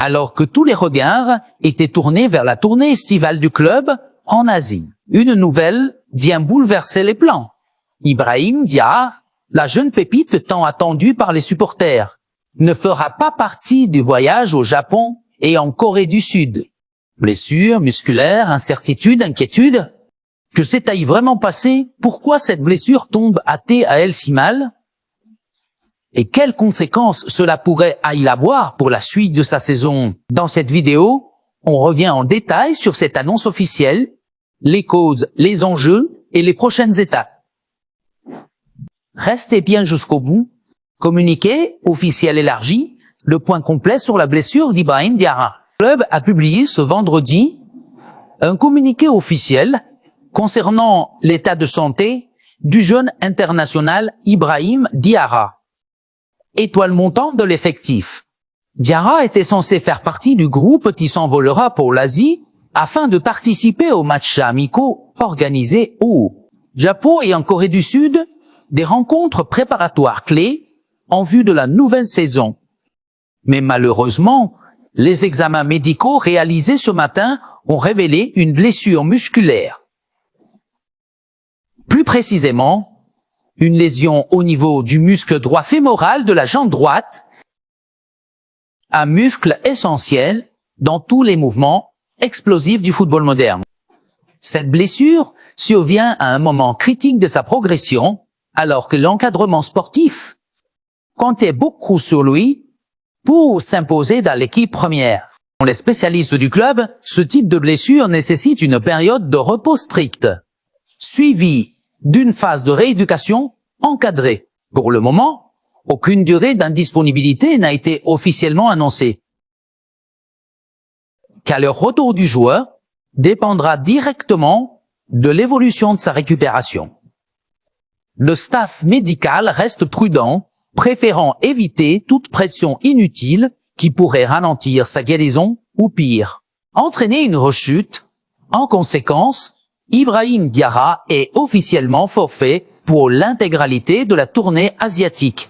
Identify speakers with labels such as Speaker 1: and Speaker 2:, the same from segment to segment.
Speaker 1: alors que tous les regards étaient tournés vers la tournée estivale du club en Asie. Une nouvelle vient bouleverser les plans. Ibrahim Diarra, la jeune pépite tant attendue par les supporters, ne fera pas partie du voyage au Japon et en Corée du Sud. Blessure musculaire, incertitude, inquiétude. Que s'est-il vraiment passé? Pourquoi cette blessure tombe à elle si mal? Et quelles conséquences cela pourrait avoir pour la suite de sa saison? Dans cette vidéo, on revient en détail sur cette annonce officielle, les causes, les enjeux et les prochaines étapes. Restez bien jusqu'au bout. Communiqué officiel élargi, le point complet sur la blessure d'Ibrahim Diarra. Le club a publié ce vendredi un communiqué officiel concernant l'état de santé du jeune international Ibrahim Diarra, étoile montante de l'effectif. Diarra était censé faire partie du groupe qui s'envolera pour l'Asie afin de participer aux matchs amicaux organisés au Japon et en Corée du Sud, des rencontres préparatoires clés en vue de la nouvelle saison. Mais malheureusement, les examens médicaux réalisés ce matin ont révélé une blessure musculaire. Plus précisément, une lésion au niveau du muscle droit fémoral de la jambe droite, un muscle essentiel dans tous les mouvements explosifs du football moderne. Cette blessure survient à un moment critique de sa progression, alors que l'encadrement sportif comptait beaucoup sur lui pour s'imposer dans l'équipe première. Pour les spécialistes du club, ce type de blessure nécessite une période de repos stricte, suivie d'une phase de rééducation encadrée. Pour le moment, aucune durée d'indisponibilité n'a été officiellement annoncée, car le retour du joueur dépendra directement de l'évolution de sa récupération. Le staff médical reste prudent, préférant éviter toute pression inutile qui pourrait ralentir sa guérison ou pire, entraîner une rechute. En conséquence, Ibrahim Diarra est officiellement forfait pour l'intégralité de la tournée asiatique.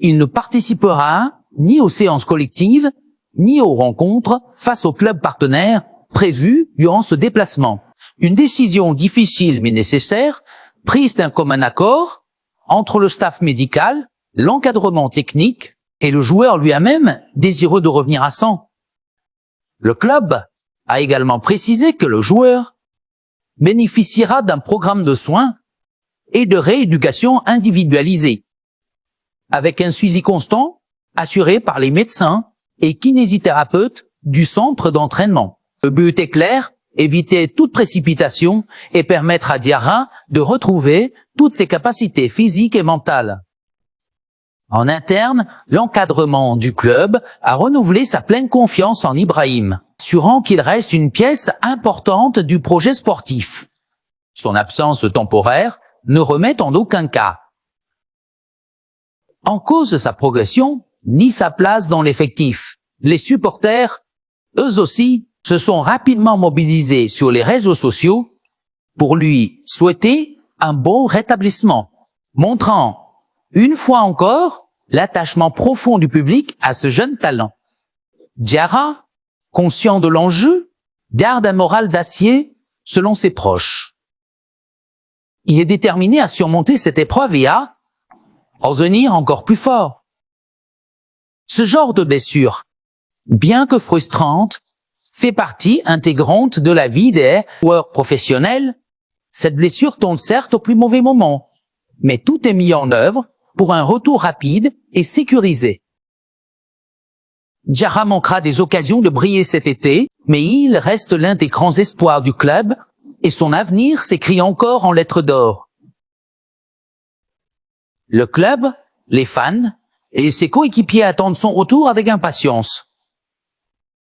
Speaker 1: Il ne participera ni aux séances collectives, ni aux rencontres face aux clubs partenaires prévues durant ce déplacement. Une décision difficile mais nécessaire, prise d'un commun accord entre le staff médical, l'encadrement technique et le joueur lui-même désireux de revenir à 100. Le club a également précisé que le joueur bénéficiera d'un programme de soins et de rééducation individualisé, avec un suivi constant assuré par les médecins et kinésithérapeutes du centre d'entraînement. Le but est clair, éviter toute précipitation et permettre à Diarra de retrouver toutes ses capacités physiques et mentales. En interne, l'encadrement du club a renouvelé sa pleine confiance en Ibrahim, assurant qu'il reste une pièce importante du projet sportif. Son absence temporaire ne remet en aucun cas en cause sa progression ni sa place dans l'effectif. Les supporters, eux aussi, se sont rapidement mobilisés sur les réseaux sociaux pour lui souhaiter un bon rétablissement, montrant, une fois encore, l'attachement profond du public à ce jeune talent. Diarra, conscient de l'enjeu, garde un moral d'acier selon ses proches. Il est déterminé à surmonter cette épreuve et à revenir encore plus fort. Ce genre de blessure, bien que frustrante, fait partie intégrante de la vie des joueurs professionnels. Cette blessure tombe certes au plus mauvais moment, mais tout est mis en œuvre pour un retour rapide et sécurisé. Diarra manquera des occasions de briller cet été, mais il reste l'un des grands espoirs du club et son avenir s'écrit encore en lettres d'or. Le club, les fans et ses coéquipiers attendent son retour avec impatience.